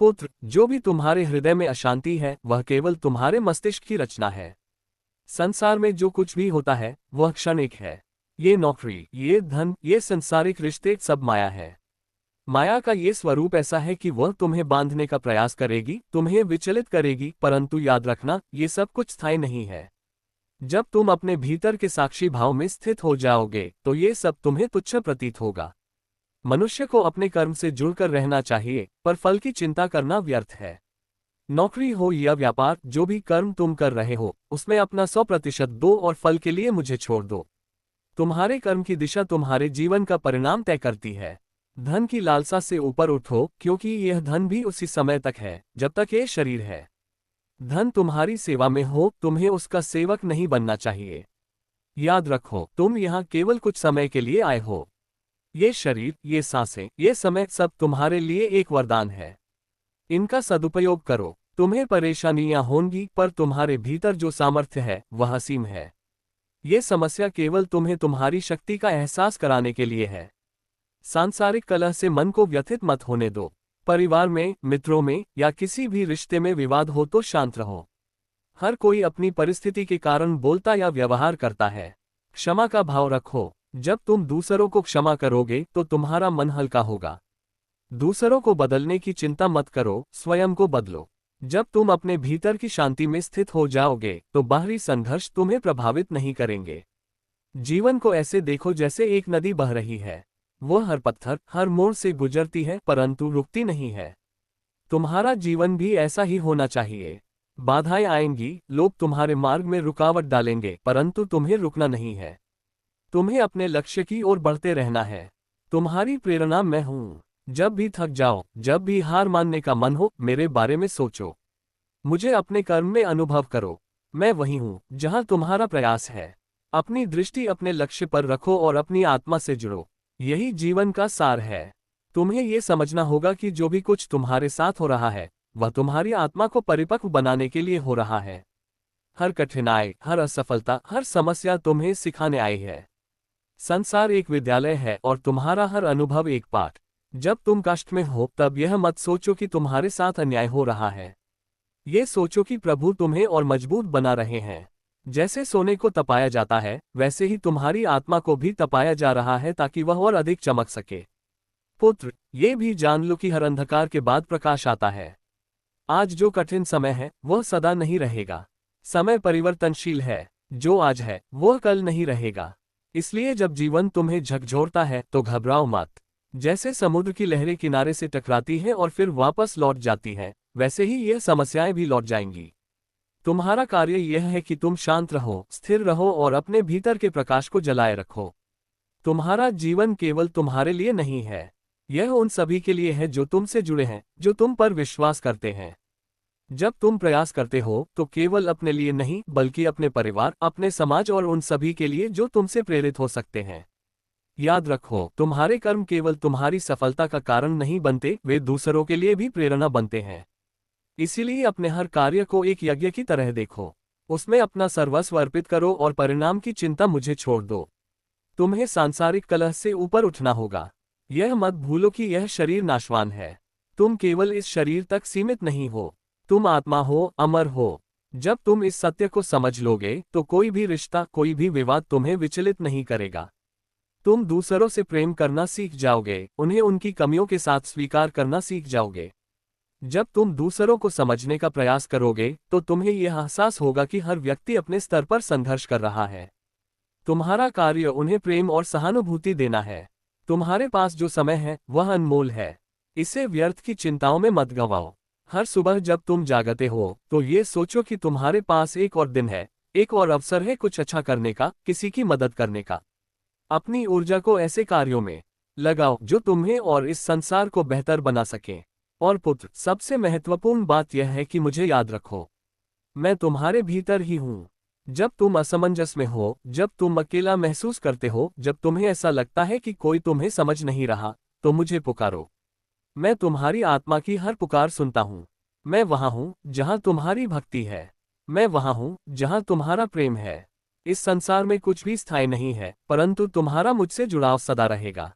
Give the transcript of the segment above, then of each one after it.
पुत्र, जो भी तुम्हारे हृदय में अशांति है वह केवल तुम्हारे मस्तिष्क की रचना है। संसार में जो कुछ भी होता है वह क्षणिक है। ये नौकरी, ये धन, ये संसारिक रिश्ते सब माया है। माया का ये स्वरूप ऐसा है कि वह तुम्हें बांधने का प्रयास करेगी, तुम्हें विचलित करेगी, परंतु याद रखना ये सब कुछ स्थायी नहीं है। जब तुम अपने भीतर के साक्षी भाव में स्थित हो जाओगे तो ये सब तुम्हें तुच्छ प्रतीत होगा। मनुष्य को अपने कर्म से जुड़कर रहना चाहिए, पर फल की चिंता करना व्यर्थ है। नौकरी हो या व्यापार, जो भी कर्म तुम कर रहे हो उसमें अपना 100% दो और फल के लिए मुझे छोड़ दो। तुम्हारे कर्म की दिशा तुम्हारे जीवन का परिणाम तय करती है। धन की लालसा से ऊपर उठो, क्योंकि यह धन भी उसी समय तक है जब तक ये शरीर है। धन तुम्हारी सेवा में हो, तुम्हें उसका सेवक नहीं बनना चाहिए। याद रखो, तुम यहाँ केवल कुछ समय के लिए आए हो। ये शरीर, ये सांसें, ये समय सब तुम्हारे लिए एक वरदान है। इनका सदुपयोग करो। तुम्हें परेशानियां होंगी, पर तुम्हारे भीतर जो सामर्थ्य है वह असीम है। ये समस्या केवल तुम्हें तुम्हारी शक्ति का एहसास कराने के लिए है। सांसारिक कलह से मन को व्यथित मत होने दो। परिवार में, मित्रों में या किसी भी रिश्ते में विवाद हो तो शांत रहो। हर कोई अपनी परिस्थिति के कारण बोलता या व्यवहार करता है। क्षमा का भाव रखो। जब तुम दूसरों को क्षमा करोगे तो तुम्हारा मन हल्का होगा। दूसरों को बदलने की चिंता मत करो, स्वयं को बदलो। जब तुम अपने भीतर की शांति में स्थित हो जाओगे तो बाहरी संघर्ष तुम्हें प्रभावित नहीं करेंगे। जीवन को ऐसे देखो जैसे एक नदी बह रही है। वह हर पत्थर, हर मोड़ से गुजरती है, परंतु रुकती नहीं है। तुम्हारा जीवन भी ऐसा ही होना चाहिए। बाधाएं आएंगी, लोग तुम्हारे मार्ग में रुकावट डालेंगे, परंतु तुम्हें रुकना नहीं है। तुम्हें अपने लक्ष्य की ओर बढ़ते रहना है। तुम्हारी प्रेरणा मैं हूँ। जब भी थक जाओ, जब भी हार मानने का मन हो, मेरे बारे में सोचो। मुझे अपने कर्म में अनुभव करो। मैं वही हूँ जहाँ तुम्हारा प्रयास है। अपनी दृष्टि अपने लक्ष्य पर रखो और अपनी आत्मा से जुड़ो। यही जीवन का सार है। तुम्हें ये समझना होगा कि जो भी कुछ तुम्हारे साथ हो रहा है वह तुम्हारी आत्मा को परिपक्व बनाने के लिए हो रहा है। हर कठिनाई, हर असफलता, हर समस्या तुम्हें सिखाने आई है। संसार एक विद्यालय है और तुम्हारा हर अनुभव एक पाठ। जब तुम कष्ट में हो तब यह मत सोचो कि तुम्हारे साथ अन्याय हो रहा है। ये सोचो कि प्रभु तुम्हें और मजबूत बना रहे हैं। जैसे सोने को तपाया जाता है वैसे ही तुम्हारी आत्मा को भी तपाया जा रहा है ताकि वह और अधिक चमक सके। पुत्र, ये भी जान लो कि हर अंधकार के बाद प्रकाश आता है। आज जो कठिन समय है वह सदा नहीं रहेगा। समय परिवर्तनशील है। जो आज है वह कल नहीं रहेगा। इसलिए जब जीवन तुम्हें झकझोरता है तो घबराओ मत। जैसे समुद्र की लहरें किनारे से टकराती हैं और फिर वापस लौट जाती हैं, वैसे ही यह समस्याएं भी लौट जाएंगी। तुम्हारा कार्य यह है कि तुम शांत रहो, स्थिर रहो और अपने भीतर के प्रकाश को जलाए रखो। तुम्हारा जीवन केवल तुम्हारे लिए नहीं है, यह उन सभी के लिए है जो तुमसे जुड़े हैं, जो तुम पर विश्वास करते हैं। जब तुम प्रयास करते हो तो केवल अपने लिए नहीं बल्कि अपने परिवार, अपने समाज और उन सभी के लिए जो तुमसे प्रेरित हो सकते हैं। याद रखो, तुम्हारे कर्म केवल तुम्हारी सफलता का कारण नहीं बनते, वे दूसरों के लिए भी प्रेरणा बनते हैं। इसीलिए अपने हर कार्य को एक यज्ञ की तरह देखो। उसमें अपना सर्वस्व अर्पित करो और परिणाम की चिंता मुझे छोड़ दो। तुम्हें सांसारिक कलह से ऊपर उठना होगा। यह मत भूलो कि यह शरीर नाशवान है। तुम केवल इस शरीर तक सीमित नहीं हो। तुम आत्मा हो, अमर हो। जब तुम इस सत्य को समझ लोगे तो कोई भी रिश्ता, कोई भी विवाद तुम्हें विचलित नहीं करेगा। तुम दूसरों से प्रेम करना सीख जाओगे, उन्हें उनकी कमियों के साथ स्वीकार करना सीख जाओगे। जब तुम दूसरों को समझने का प्रयास करोगे तो तुम्हें यह एहसास होगा कि हर व्यक्ति अपने स्तर पर संघर्ष कर रहा है। तुम्हारा कार्य उन्हें प्रेम और सहानुभूति देना है। तुम्हारे पास जो समय है वह अनमोल है। इसे व्यर्थ की चिंताओं में मत गंवाओ। हर सुबह जब तुम जागते हो तो ये सोचो कि तुम्हारे पास एक और दिन है, एक और अवसर है कुछ अच्छा करने का, किसी की मदद करने का। अपनी ऊर्जा को ऐसे कार्यों में लगाओ जो तुम्हें और इस संसार को बेहतर बना सके। और पुत्र, सबसे महत्वपूर्ण बात यह है कि मुझे याद रखो, मैं तुम्हारे भीतर ही हूँ। जब तुम असमंजस में हो, जब तुम अकेला महसूस करते हो, जब तुम्हें ऐसा लगता है कि कोई तुम्हें समझ नहीं रहा, तो मुझे पुकारो। मैं तुम्हारी आत्मा की हर पुकार सुनता हूँ। मैं वहाँ हूँ जहाँ तुम्हारी भक्ति है। मैं वहाँ हूँ जहाँ तुम्हारा प्रेम है। इस संसार में कुछ भी स्थायी नहीं है, परंतु तुम्हारा मुझसे जुड़ाव सदा रहेगा।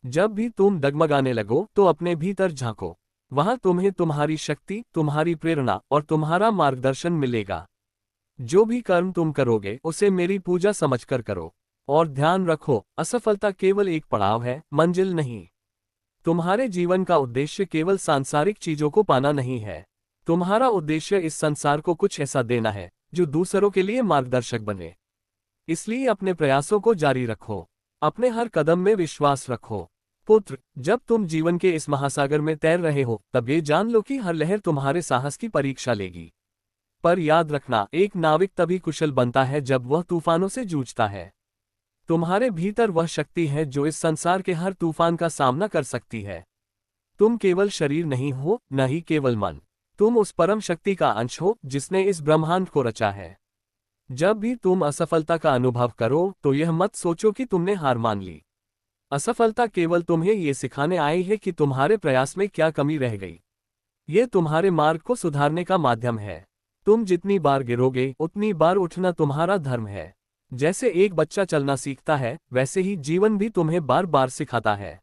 जब भी तुम डगमगाने लगो तो अपने भीतर झांको। वहां तुम्हें तुम्हारी शक्ति, तुम्हारी प्रेरणा और तुम्हारा मार्गदर्शन मिलेगा। जो भी कर्म तुम करोगे उसे मेरी पूजा समझकर करो। और ध्यान रखो, असफलता केवल एक पड़ाव है, मंजिल नहीं। तुम्हारे जीवन का उद्देश्य केवल सांसारिक चीजों को पाना नहीं है। तुम्हारा उद्देश्य इस संसार को कुछ ऐसा देना है जो दूसरों के लिए मार्गदर्शक बने। इसलिए अपने प्रयासों को जारी रखो, अपने हर कदम में विश्वास रखो। पुत्र, जब तुम जीवन के इस महासागर में तैर रहे हो तब ये जान लो कि हर लहर तुम्हारे साहस की परीक्षा लेगी। पर याद रखना, एक नाविक तभी कुशल बनता है जब वह तूफानों से जूझता है। तुम्हारे भीतर वह शक्ति है जो इस संसार के हर तूफान का सामना कर सकती है। तुम केवल शरीर नहीं हो, न ही केवल मन। तुम उस परम शक्ति का अंश हो जिसने इस ब्रह्मांड को रचा है। जब भी तुम असफलता का अनुभव करो तो यह मत सोचो कि तुमने हार मान ली। असफलता केवल तुम्हें ये सिखाने आई है कि तुम्हारे प्रयास में क्या कमी रह गई। ये तुम्हारे मार्ग को सुधारने का माध्यम है। तुम जितनी बार गिरोगे उतनी बार उठना तुम्हारा धर्म है। जैसे एक बच्चा चलना सीखता है, वैसे ही जीवन भी तुम्हें बार बार सिखाता है।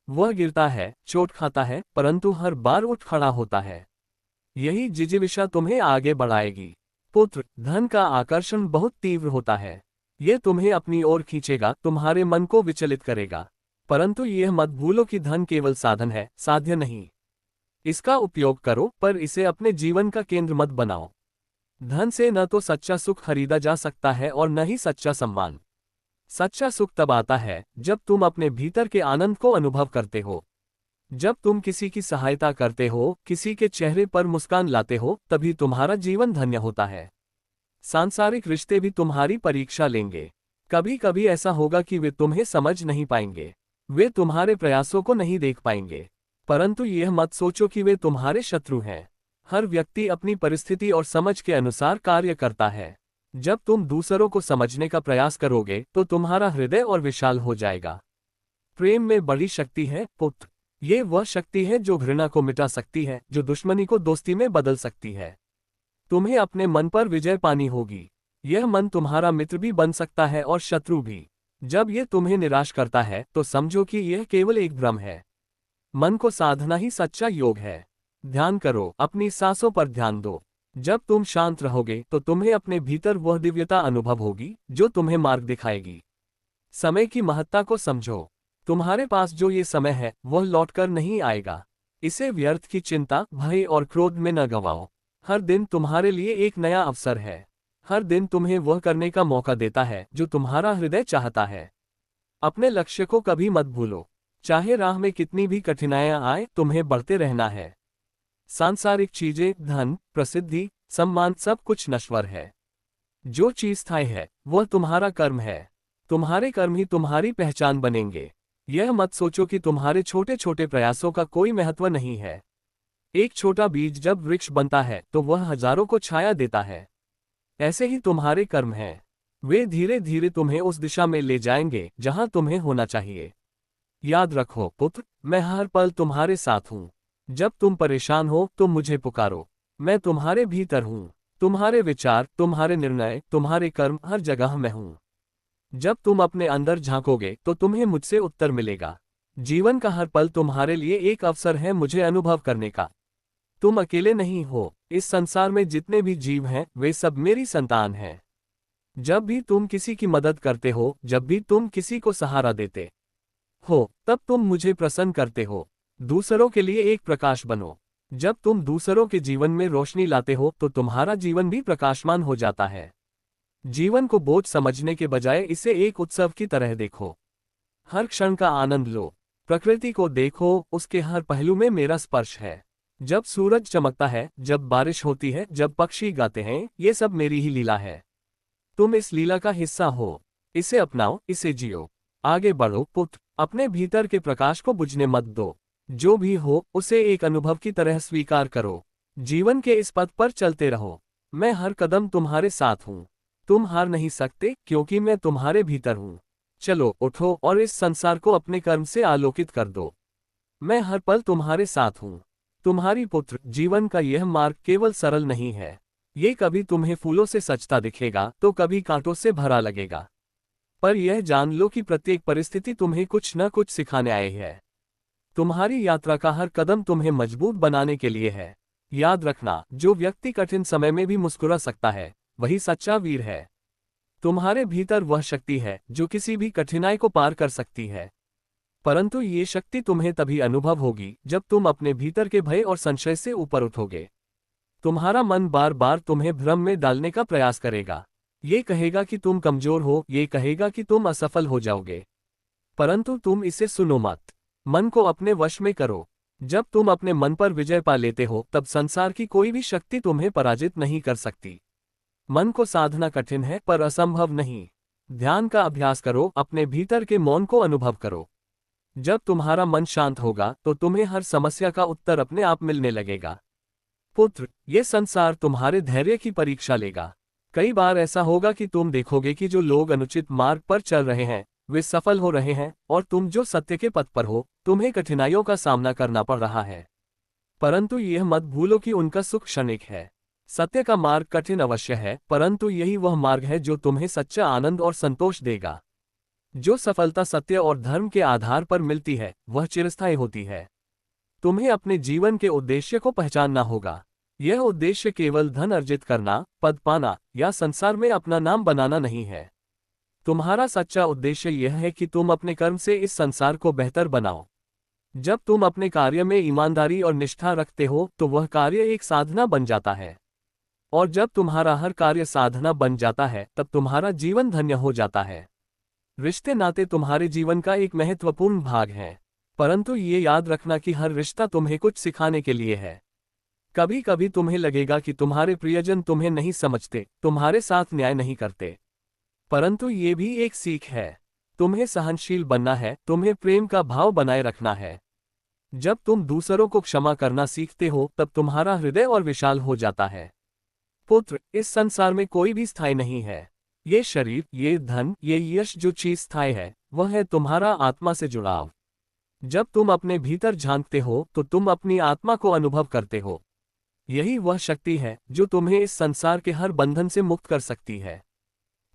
वह गिरता है, चोट खाता है, परंतु हर बार उठ खड़ा होता है। यही जिजीविषा तुम्हें आगे बढ़ाएगी। पुत्र, धन का आकर्षण बहुत तीव्र होता है। यह तुम्हें अपनी ओर खींचेगा, तुम्हारे मन को विचलित करेगा। परंतु यह मत भूलो कि धन केवल साधन है, साध्य नहीं। इसका उपयोग करो, पर इसे अपने जीवन का केंद्र मत बनाओ। धन से न तो सच्चा सुख खरीदा जा सकता है और न ही सच्चा सम्मान। सच्चा सुख तब आता है जब तुम अपने भीतर के आनंद को अनुभव करते हो। जब तुम किसी की सहायता करते हो, किसी के चेहरे पर मुस्कान लाते हो, तभी तुम्हारा जीवन धन्य होता है। सांसारिक रिश्ते भी तुम्हारी परीक्षा लेंगे। कभी कभी ऐसा होगा कि वे तुम्हें समझ नहीं पाएंगे, वे तुम्हारे प्रयासों को नहीं देख पाएंगे। परंतु यह मत सोचो कि वे तुम्हारे शत्रु हैं। हर व्यक्ति अपनी परिस्थिति और समझ के अनुसार कार्य करता है। जब तुम दूसरों को समझने का प्रयास करोगे तो तुम्हारा हृदय और विशाल हो जाएगा। प्रेम में बड़ी शक्ति है पुत्र। ये वह शक्ति है जो घृणा को मिटा सकती है, जो दुश्मनी को दोस्ती में बदल सकती है। तुम्हें अपने मन पर विजय पानी होगी। यह मन तुम्हारा मित्र भी बन सकता है और शत्रु भी। जब यह तुम्हें निराश करता है तो समझो कि यह केवल एक भ्रम है। मन को साधना ही सच्चा योग है। ध्यान करो, अपनी सांसों पर ध्यान दो। जब तुम शांत रहोगे तो तुम्हें अपने भीतर वह दिव्यता अनुभव होगी जो तुम्हें मार्ग दिखाएगी। समय की महत्ता को समझो। तुम्हारे पास जो ये समय है वह लौटकर नहीं आएगा। इसे व्यर्थ की चिंता, भय और क्रोध में न गंवाओ। हर दिन तुम्हारे लिए एक नया अवसर है। हर दिन तुम्हें वह करने का मौका देता है जो तुम्हारा हृदय चाहता है। अपने लक्ष्य को कभी मत भूलो। चाहे राह में कितनी भी कठिनाइयां आए, तुम्हें बढ़ते रहना है। सांसारिक चीजें, धन, प्रसिद्धि, सम्मान सब कुछ नश्वर है। जो चीज स्थायी है वह तुम्हारा कर्म है। तुम्हारे कर्म ही तुम्हारी पहचान बनेंगे। यह मत सोचो कि तुम्हारे छोटे छोटे प्रयासों का कोई महत्व नहीं है। एक छोटा बीज जब वृक्ष बनता है तो वह हजारों को छाया देता है। ऐसे ही तुम्हारे कर्म हैं। वे धीरे धीरे तुम्हें उस दिशा में ले जाएंगे जहां तुम्हें होना चाहिए। याद रखो पुत्र, मैं हर पल तुम्हारे साथ हूं। जब तुम परेशान हो तो मुझे पुकारो। मैं तुम्हारे भीतर हूं। तुम्हारे विचार, तुम्हारे निर्णय, तुम्हारे कर्म, हर जगह मैं हूं। जब तुम अपने अंदर झांकोगे तो तुम्हें मुझसे उत्तर मिलेगा। जीवन का हर पल तुम्हारे लिए एक अवसर है मुझे अनुभव करने का। तुम अकेले नहीं हो। इस संसार में जितने भी जीव हैं वे सब मेरी संतान हैं। जब भी तुम किसी की मदद करते हो, जब भी तुम किसी को सहारा देते हो, तब तुम मुझे प्रसन्न करते हो। दूसरों के लिए एक प्रकाश बनो। जब तुम दूसरों के जीवन में रोशनी लाते हो तो तुम्हारा जीवन भी प्रकाशमान हो जाता है। जीवन को बोझ समझने के बजाय इसे एक उत्सव की तरह देखो। हर क्षण का आनंद लो। प्रकृति को देखो, उसके हर पहलू में मेरा स्पर्श है। जब सूरज चमकता है, जब बारिश होती है, जब पक्षी गाते हैं, ये सब मेरी ही लीला है। तुम इस लीला का हिस्सा हो। इसे अपनाओ, इसे जियो। आगे बढ़ो पुत्र, अपने भीतर के प्रकाश को बुझने मत दो। जो भी हो उसे एक अनुभव की तरह स्वीकार करो। जीवन के इस पथ पर चलते रहो। मैं हर कदम तुम्हारे साथ हूँ। तुम हार नहीं सकते क्योंकि मैं तुम्हारे भीतर हूँ। चलो उठो और इस संसार को अपने कर्म से आलोकित कर दो। मैं हर पल तुम्हारे साथ हूँ। तुम्हारी पुत्र, जीवन का यह मार्ग केवल सरल नहीं है। ये कभी तुम्हें फूलों से सजता दिखेगा तो कभी कांटों से भरा लगेगा। पर यह जान लो कि प्रत्येक परिस्थिति तुम्हें कुछ न कुछ सिखाने आई है। तुम्हारी यात्रा का हर कदम तुम्हें मजबूत बनाने के लिए है। याद रखना, जो व्यक्ति कठिन समय में भी मुस्कुरा सकता है, वही सच्चा वीर है। तुम्हारे भीतर वह शक्ति है जो किसी भी कठिनाई को पार कर सकती है। परंतु ये शक्ति तुम्हें तभी अनुभव होगी जब तुम अपने भीतर के भय और संशय से ऊपर उठोगे। तुम्हारा मन बार बार तुम्हें भ्रम में डालने का प्रयास करेगा। ये कहेगा कि तुम कमजोर हो, ये कहेगा कि तुम असफल हो जाओगे। परंतु तुम इसे सुनो मत। मन को अपने वश में करो। जब तुम अपने मन पर विजय पा लेते हो, तब संसार की कोई भी शक्ति तुम्हें पराजित नहीं कर सकती। मन को साधना कठिन है पर असंभव नहीं। ध्यान का अभ्यास करो, अपने भीतर के मौन को अनुभव करो। जब तुम्हारा मन शांत होगा तो तुम्हें हर समस्या का उत्तर अपने आप मिलने लगेगा। पुत्र, ये संसार तुम्हारे धैर्य की परीक्षा लेगा। कई बार ऐसा होगा कि तुम देखोगे कि जो लोग अनुचित मार्ग पर चल रहे हैं वे सफल हो रहे हैं, और तुम जो सत्य के पथ पर हो, तुम्हें कठिनाइयों का सामना करना पड़ रहा है। परंतु यह मत भूलो कि उनका सुख क्षणिक है। सत्य का मार्ग कठिन अवश्य है, परंतु यही वह मार्ग है जो तुम्हें सच्चा आनंद और संतोष देगा। जो सफलता सत्य और धर्म के आधार पर मिलती है, वह चिरस्थायी होती है। तुम्हें अपने जीवन के उद्देश्य को पहचानना होगा। यह उद्देश्य केवल धन अर्जित करना, पद पाना या संसार में अपना नाम बनाना नहीं है। तुम्हारा सच्चा उद्देश्य यह है कि तुम अपने कर्म से इस संसार को बेहतर बनाओ। जब तुम अपने कार्य में ईमानदारी और निष्ठा रखते हो तो वह कार्य एक साधना बन जाता है। और जब तुम्हारा हर कार्य साधना बन जाता है, तब तुम्हारा जीवन धन्य हो जाता है। रिश्ते नाते तुम्हारे जीवन का एक महत्वपूर्ण भाग हैं, परंतु ये याद रखना कि हर रिश्ता तुम्हें कुछ सिखाने के लिए है। कभी कभी तुम्हें लगेगा कि तुम्हारे प्रियजन तुम्हें नहीं समझते, तुम्हारे साथ न्याय नहीं करते, परंतु ये भी एक सीख है। तुम्हें सहनशील बनना है, तुम्हें प्रेम का भाव बनाए रखना है। जब तुम दूसरों को क्षमा करना सीखते हो, तब तुम्हारा हृदय और विशाल हो जाता है। पुत्र, इस संसार में कोई भी स्थायी नहीं है। ये शरीर, ये धन, ये यश, जो चीज स्थायी है वह है तुम्हारा आत्मा से जुड़ाव। जब तुम अपने भीतर झांकते हो तो तुम अपनी आत्मा को अनुभव करते हो। यही वह शक्ति है जो तुम्हें इस संसार के हर बंधन से मुक्त कर सकती है।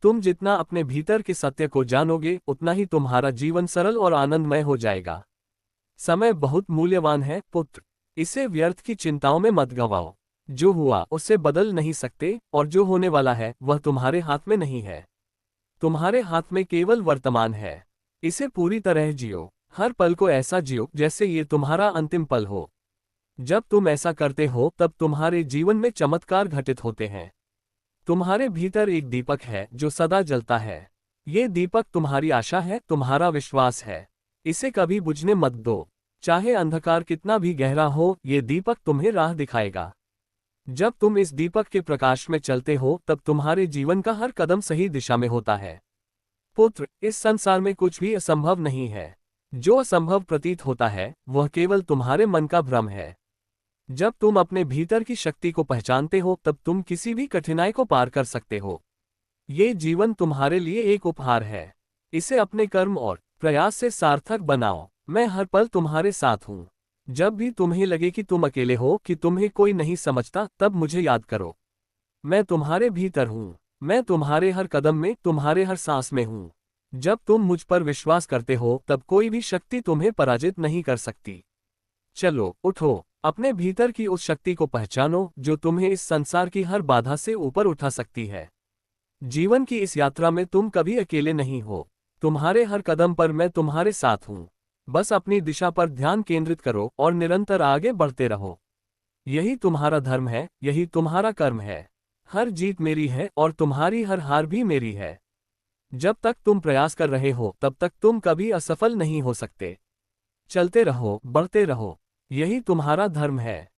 तुम जितना अपने भीतर के सत्य को जानोगे, उतना ही तुम्हारा जीवन सरल और आनंदमय हो जाएगा। समय बहुत मूल्यवान है पुत्र, इसे व्यर्थ की चिंताओं में मत गंवाओ। जो हुआ उसे बदल नहीं सकते, और जो होने वाला है वह तुम्हारे हाथ में नहीं है। तुम्हारे हाथ में केवल वर्तमान है। इसे पूरी तरह जियो। हर पल को ऐसा जियो जैसे ये तुम्हारा अंतिम पल हो। जब तुम ऐसा करते हो तब तुम्हारे जीवन में चमत्कार घटित होते हैं। तुम्हारे भीतर एक दीपक है जो सदा जलता है। ये दीपक तुम्हारी आशा है, तुम्हारा विश्वास है। इसे कभी बुझने मत दो। चाहे अंधकार कितना भी गहरा हो, ये दीपक तुम्हें राह दिखाएगा। जब तुम इस दीपक के प्रकाश में चलते हो तब तुम्हारे जीवन का हर कदम सही दिशा में होता है। पुत्र, इस संसार में कुछ भी असंभव नहीं है। जो असंभव प्रतीत होता है वह केवल तुम्हारे मन का भ्रम है। जब तुम अपने भीतर की शक्ति को पहचानते हो तब तुम किसी भी कठिनाई को पार कर सकते हो। ये जीवन तुम्हारे लिए एक उपहार है। इसे अपने कर्म और प्रयास से सार्थक बनाओ। मैं हर पल तुम्हारे साथ हूँ। जब भी तुम्हें लगे कि तुम अकेले हो, कि तुम्हें कोई नहीं समझता, तब मुझे याद करो। मैं तुम्हारे भीतर हूँ। मैं तुम्हारे हर कदम में, तुम्हारे हर सांस में हूँ। जब तुम मुझ पर विश्वास करते हो तब कोई भी शक्ति तुम्हें पराजित नहीं कर सकती। चलो उठो, अपने भीतर की उस शक्ति को पहचानो जो तुम्हें इस संसार की हर बाधा से ऊपर उठा सकती है। जीवन की इस यात्रा में तुम कभी अकेले नहीं हो। तुम्हारे हर कदम पर मैं तुम्हारे साथ हूँ। बस अपनी दिशा पर ध्यान केंद्रित करो और निरंतर आगे बढ़ते रहो। यही तुम्हारा धर्म है, यही तुम्हारा कर्म है। हर जीत मेरी है और तुम्हारी हर हार भी मेरी है। जब तक तुम प्रयास कर रहे हो तब तक तुम कभी असफल नहीं हो सकते। चलते रहो, बढ़ते रहो। यही तुम्हारा धर्म है।